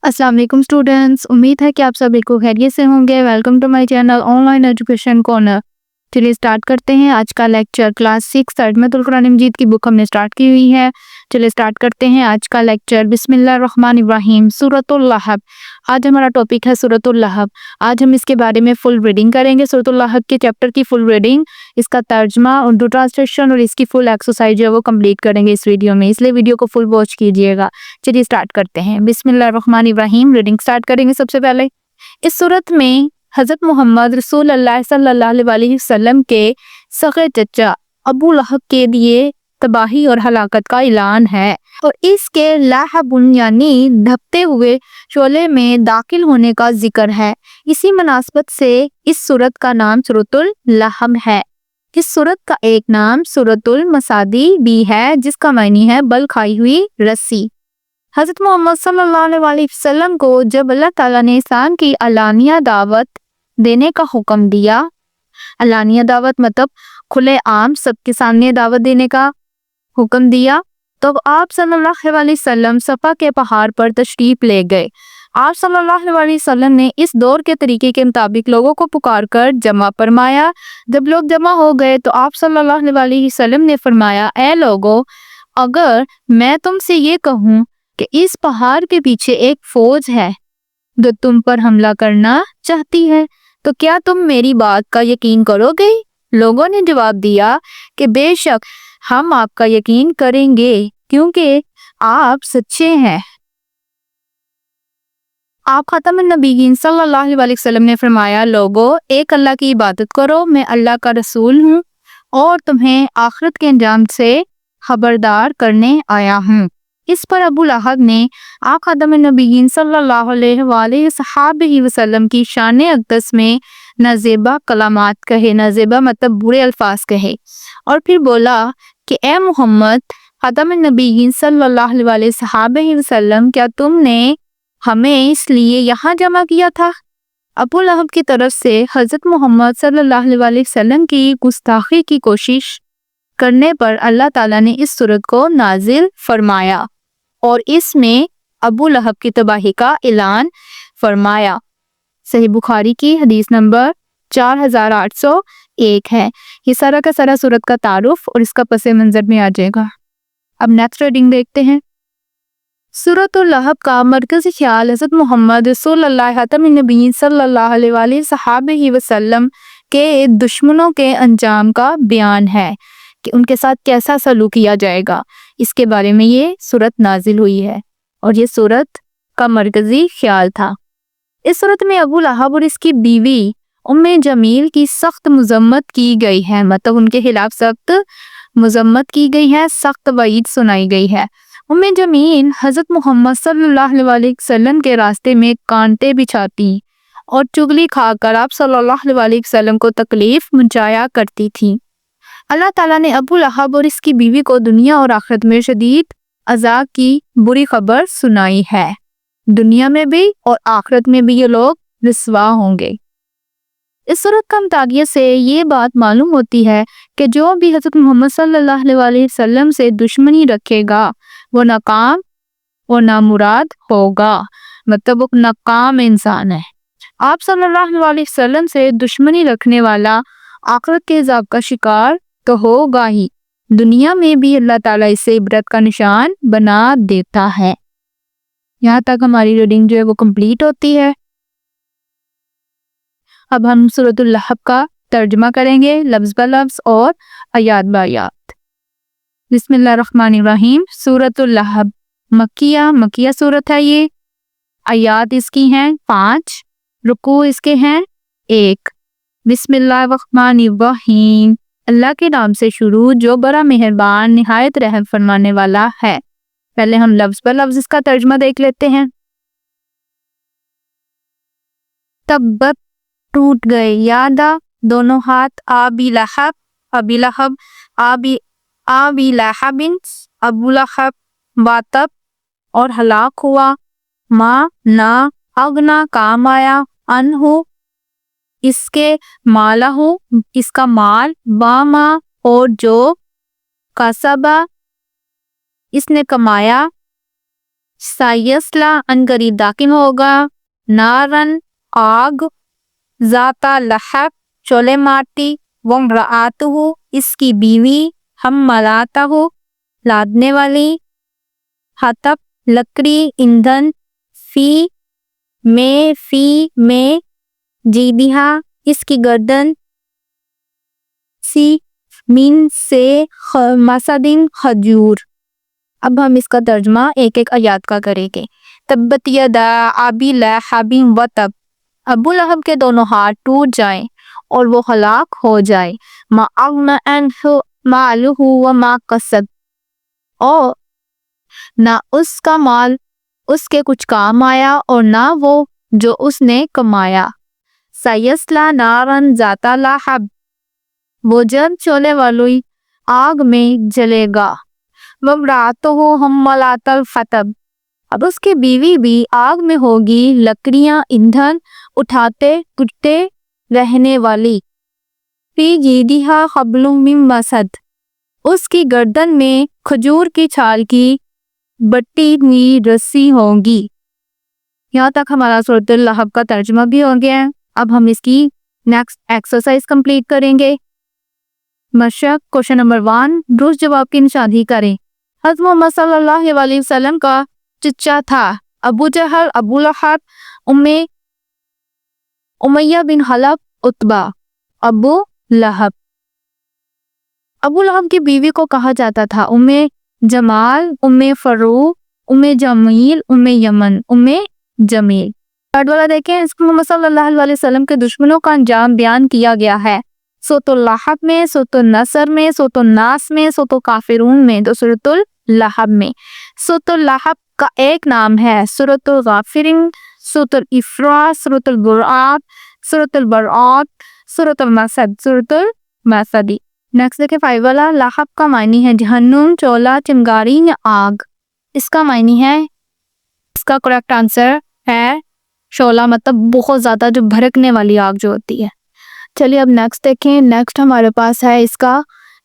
अस्सलाम वालेकुम स्टूडेंट्स, उम्मीद है कि आप सब बिल्कुल खैरियत से होंगे। Welcome to my channel online education corner. चलिए स्टार्ट करते हैं आज का लेक्चर। क्लास 6 तर्जुमातुल कुरान मजीद की बुक हमने स्टार्ट की हुई है। चलिए स्टार्ट करते हैं आज का लेक्चर। बिस्मिल्लाहिर्रहमानिर्रहीम। सूरतुल लहब। आज हमारा टॉपिक है सूरतुल लहब। आज हम इसके बारे में फुल रीडिंग करेंगे। सूरतुल लहब के चैप्टर की फुल रीडिंग, इसका तर्जुमा, उर्दू ट्रांसलेशन और इसकी फुल एक्सरसाइज है वो कंप्लीट करेंगे इस वीडियो में, इसलिए वीडियो को फुल वॉच कीजिएगा। चलिए स्टार्ट करते हैं। बिस्मिल्लाहिर्रहमानिर्रहीम। रीडिंग स्टार्ट करेंगे। सबसे पहले इस सूरत में हज़रत मोहम्मद रसूलुल्लाह सल्लल्लाहु अलैहि वसल्लम के सगे चचा अबू लहब के लिए तबाही और हलाकत का ऐलान है और इसके लाहबुन यानी ढपते हुए शोले में दाखिल होने का जिक्र है। इसी मुनासबत से इस सूरत का नाम सूरतुल लहब है। इस सूरत का एक नाम सूरतुल मसादी भी है, जिसका मायने है बल खाई हुई रस्सी। हज़रत मोहम्मद सल्लल्लाहु अलैहि वसल्लम को जब अल्लाह ताला ने इस्लाम की अलानिया दावत देने का हुक्म दिया, अलानिया दावत मतलब खुले आम सबके सामने दावत देने का हुक्म दिया, तो आप सल्लल्लाहु अलैहि वसल्लम सफ़ा के पहाड़ पर तशरीफ ले गए। आप सल्लल्लाहु अलैहि वसल्लम ने इस दौर के तरीके के मुताबिक लोगों को पुकार कर जमा फरमाया। जब लोग जमा हो गए तो आप सल्लल्लाहु अलैहि वसल्लम ने फरमाया, ए लोगो, अगर मैं तुमसे ये कहूँ कि इस पहाड़ के पीछे एक फौज है जो तुम पर हमला करना चाहती है, तो क्या तुम मेरी बात का यकीन करोगे? लोगों ने जवाब दिया कि बेशक हम आपका यकीन करेंगे, क्योंकि आप सच्चे हैं। आप ख़ातमुन नबीयीन सल्लल्लाहु अलैहि वसल्लम ने फरमाया, लोगों, एक अल्लाह की इबादत करो, मैं अल्लाह का रसूल हूँ और तुम्हें आखिरत के अंजाम से खबरदार करने आया हूँ। इस पर अबू लहब ने आप ख़ातमुन नबीयीन सल्लल्लाहु अलैहि वसल्लम की शान अक़दस में नाज़ेबा कलामात कहे, नाज़ेबा मतलब बुरे अल्फाज कहे, और फिर बोला कि ए मोहम्मद ख़ातमुन नबीयीन सल्लल्लाहु अलैहि वसल्लम, क्या तुमने हमें इसलिए यहाँ जमा किया था? अबू लहब की तरफ से हज़रत मोहम्मद सल्लल्लाहु अलैहि वसल्लम की गुस्ताखी की कोशिश करने पर अल्लाह ताला ने इस सूरत को नाजिल फरमाया और इसमें अबू लहब की तबाही का ऐलान फरमाया। सही बुखारी की हदीस नंबर 4801 है। ये सारा का सारा सूरत का तारुफ और इसका पस मंज़र में आ जाएगा। अब नेक्स्ट रीडिंग देखते हैं। सूरतुल लहब का मरकज़ी ख्याल हज़रत मोहम्मद सल्लल्लाहु अलैहि वसल्लम के दुश्मनों के अंजाम का बयान है कि उनके साथ कैसा सलूक किया जाएगा, इसके बारे में ये सूरत नाजिल हुई है और ये सूरत का मरकज़ी ख्याल था। इस सूरत में अबू लहब और इसकी बीवी उम्मे जमील की सख्त मज़म्मत की गई है, मतलब उनके खिलाफ सख्त मज़म्मत की गई है, सख्त वईद सुनाई गई है। उम्मे जमील हज़रत मोहम्मद सल्लल्लाहु अलैहि वसल्लम के रास्ते में कांटे बिछाती और चुगली खाकर आप सल्लल्लाहु अलैहि वसल्लम को तकलीफ पहुंचाया करती थी। अल्लाह ताला ने अबू लहब और इसकी बीवी को दुनिया और आखिरत में शदीद अज़ाब की बुरी खबर सुनाई है। दुनिया में भी और आखिरत में भी ये लोग रुसवा होंगे। इस सूरत का मुताबिया से ये बात मालूम होती है कि जो भी हज़रत मोहम्मद सल्लल्लाहु अलैहि वसल्लम से दुश्मनी रखेगा वो नाकाम और नामुराद होगा, मतलब वो नाकाम इंसान है। आप सल्लल्लाहु अलैहि वसल्लम से दुश्मनी रखने वाला आखिरत के अज़ाब का शिकार तो होगा ही, दुनिया में भी अल्लाह ताला इसे इबरत का निशान बना देता है। यहाँ तक हमारी रीडिंग जो है वो कंप्लीट होती है। अब हम सूरतुल लहब का तर्जुमा करेंगे लफ्ज़ ब लफ्ज़ और आयात ब आयात। बिस्मिल्लाहिर्रहमानिर्रहीम। सूरतुल लहब मक्किया सूरत है ये। आयात इसकी हैं 5, रुकू इसके हैं 1। बिस्मिल्लाहिर्रहमानिर्रहीम। अल्लाह के नाम से शुरू जो बड़ा मेहरबान निहायत रहम फरमाने वाला है। पहले हम लफ्ज़ ब लफ्ज़ इसका तर्जुमा देख लेते हैं। तब्बत टूट गए, यादा दोनों हाथ, अबी लहब अबी लहबिन अबू लहब, वातब और हलाक हुआ, मा ना अगना काम आया, अनहु इसके, मालहु इसका माल, बामा और जो, कसबा इसने कमाया, سایسلا ان قریب داخل ہوگا، نارن آگ، ذاتا لہب چولے مارتی، وامرأتہ اس کی بیوی، حمالتہ لادنے والی، حطب لکڑی، ایندھن، فی میں، جیدہا اس کی گردن، سی من سے، مسدن کھجور۔ اب ہم اس کا ترجمہ ایک ایک آیات کا کریں گے۔ تبت یدا ابی لہب وتب، ابو لہب کے دونوں ہاتھ ٹوٹ جائیں اور وہ ہلاک ہو جائے۔ ما اغنی عنہ مالہ وما کسب، اور نہ اس کا مال اس کے کچھ کام آیا اور نہ وہ جو اس نے کمایا۔ سیصلی نارا ذات لہب، وہ جب چولے والی آگ میں جلے گا۔ وامرأتہ حمالۃ الحطب، اب اس کی بیوی بھی آگ میں ہوگی، لکڑیاں، ایندھن اٹھاتے پھرتے رہنے والی۔ فی جیدہا حبل من مسد، اس کی گردن میں کھجور کی چھال کی بٹی ہوئی رسی ہوگی۔ یہاں تک ہمارا سورۃ اللہب کا ترجمہ بھی ہو گیا ہے۔ اب ہم اس کی نیکسٹ ایکسرسائز کمپلیٹ کریں گے۔ مشق کوشچن نمبر 1، درست جواب کی نشاندہی کریں۔ حضرت محمد صلی اللہ علیہ وسلم کا چچا تھا ابو جہل، ابو لہب، امیہ بن خلف، عتبہ۔ ابو لہب کی بیوی کو کہا جاتا تھا ام جمال، ام فروخ، ام جمیل، ام یمن، ام جمیل۔ تھرڈ والا دیکھیں، اس میں محمد صلی اللہ علیہ وسلم کے دشمنوں کا انجام بیان کیا گیا ہے۔ سورۃ اللہب میں، سورۃ النصر میں، سورۃ الناس میں، سورۃ الکافرون میں، تو سورۃ اللہب میں۔ سورۃ اللہب کا ایک نام ہے سورۃ الغافرین، سورۃ الافراط، سورۃ البراءت، سورۃ البراءت، سورۃ المسد، سورۃ المسد۔ نیکسٹ دیکھیں 5 والا، لہب کا معنی ہے جہنم، چولہ، چنگاری یا آگ۔ اس کا معنی ہے، اس کا کریکٹ آنسر ہے شعلہ، مطلب بہت زیادہ جو بھڑکنے والی آگ جو ہوتی ہے۔ چلیے اب نیکسٹ دیکھیں۔ نیکسٹ ہمارے پاس ہے اس کا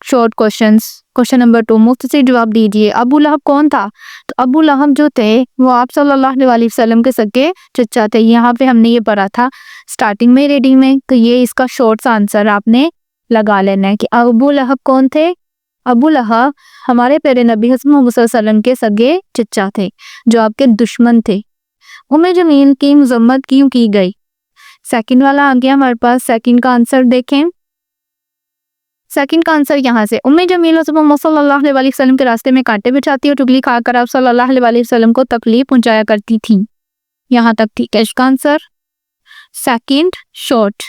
شارٹ کوشچنز۔ کوشچن نمبر 2، مختصر جواب دیجئے۔ ابو لہب کون تھا؟ تو ابو لہب جو تھے وہ آپ صلی اللہ علیہ وسلم کے سگے چچا تھے۔ یہاں پہ ہم نے یہ پڑھا تھا سٹارٹنگ میں ریڈنگ میں، تو یہ اس کا شارٹ آنسر آپ نے لگا لینا ہے کہ ابو لہب کون تھے۔ ابو لہب ہمارے پیارے نبی حضرت محمد صلی اللہ علیہ وسلم کے سگے چچا تھے جو آپ کے دشمن تھے۔ ام جمیل کی مذمت کیوں کی گئی؟ سیکنڈ والا آ گیا ہمارے پاس، سیکنڈ کا آنسر دیکھیں۔ سیکنڈ کا آنسر یہاں سے، ام جمیل حضرت محمد صلی اللہ علیہ وسلم کے راستے میں کانٹے بچھاتی اور چگلی کھا کر آپ صلی اللہ علیہ وسلم کو تکلیف پہنچایا کرتی تھی۔ یہاں تک ٹھیک ہے، اس کا آنسر سیکنڈ شارٹ۔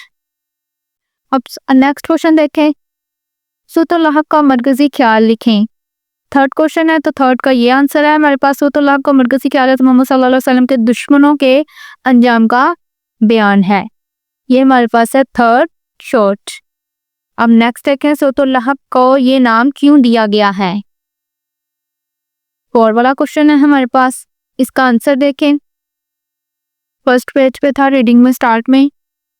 اب نیکسٹ کوشچن دیکھیں، سورۃ اللہب کا مرکزی خیال لکھیں۔ تھرڈ کوشچن ہے تو تھرڈ کا یہ آنسر ہے ہمارے پاس، سورۃ اللہب کا مرکزی خیال محمد صلی اللہ علیہ وسلم کے دشمنوں کے انجام کا بیان ہے۔ یہ ہمارے پاس ہے تھرڈ شارٹ۔ اب نیکسٹ دیکھیں، سورۃ اللہب کو یہ نام کیوں دیا گیا ہے؟ فور والا کوشچن ہے ہمارے پاس، اس کا آنسر دیکھیں۔ فرسٹ پیج پہ تھا ریڈنگ میں سٹارٹ میں،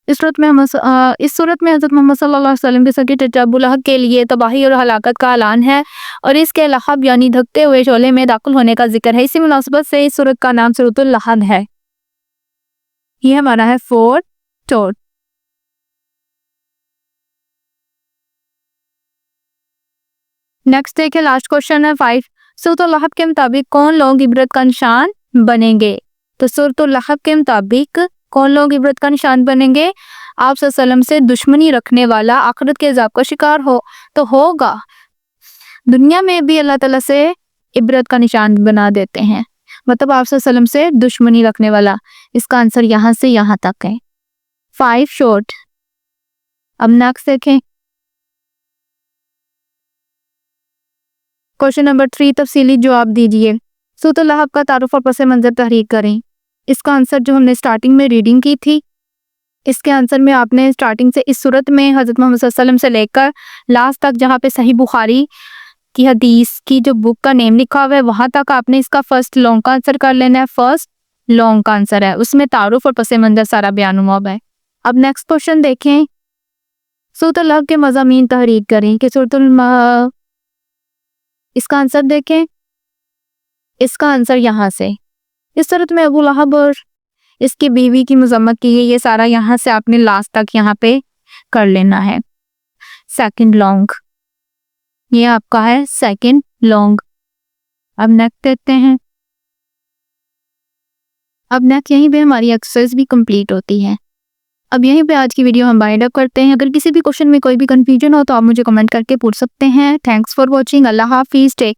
اس صورت میں حضرت محمد صلی اللہ علیہ وسلم کے سگے چچا ابو لہب کے لیے تباہی اور ہلاکت کا اعلان ہے، اور اس کے لہب یعنی دھکتے ہوئے شعلے میں داخل ہونے کا ذکر ہے۔ اسی مناسبت سے اس سورت کا نام سورۃ اللہب ہے۔ یہ ہمارا ہے فور شارٹ۔ نیکسٹ دیکھیں، لاسٹ کوشچن ہے 5، سورۃ اللہب کے مطابق کون لوگ عبرت کا نشان بنیں گے؟ تو سورۃ اللہب کے مطابق کون لوگ عبرت کا نشان بنیں گے؟ آپ صلی اللہ علیہ وسلم سے دشمنی رکھنے والا آخرت کے عذاب کا شکار تو ہوگا، دنیا میں بھی اللہ تعالیٰ سے عبرت کا نشان بنا دیتے ہیں، مطلب آپ صلی اللہ علیہ وسلم سے دشمنی رکھنے والا۔ اس کا آنسر یہاں سے یہاں تک ہے، 5 شارٹ۔ اب نیکسٹ دیکھیں، کوشچن نمبر 3، تفصیلی جواب دیجئے۔ سورۃ اللہب کا تعارف اور پس منظر تحریر کریں۔ اس کا آنسر جو ہم نے سٹارٹنگ میں ریڈنگ کی تھی، اس کے آنسر میں آپ نے سٹارٹنگ سے اس صورت میں حضرت محمد صلی اللہ علیہ وسلم سے لے کر لاسٹ تک جہاں پہ صحیح بخاری کی حدیث کی جو بک کا نیم لکھا ہوا ہے وہاں تک آپ نے اس کا فرسٹ لانگ کا آنسر کر لینا ہے۔ فرسٹ لانگ کا آنسر ہے، اس میں تعارف اور پس منظر سارا بیان ہوا ہے۔ اب نیکسٹ کوشچن دیکھیں، سورۃ اللہب کے مضامین تحریر کریں کہ اس کا آنسر دیکھیں، اس کا آنسر یہاں سے इस तरह में अबू लहब और इसकी बीवी की मजम्मत की गई। ये सारा यहाँ से आपने लास्ट तक यहाँ पे कर लेना है। सेकंड लॉन्ग, ये आपका है सेकंड लॉन्ग। अब नेक्स्ट देते हैं। अब नेक्स्ट यहीं पे हमारी एक्सरसाइज भी कंप्लीट होती है। अब यहीं पे आज की वीडियो हम वाइंड अप करते हैं। अगर किसी भी क्वेश्चन में कोई भी कंफ्यूजन हो तो आप मुझे कमेंट करके पूछ सकते हैं। Thanks for watching. अल्लाह हाफिज़। टेक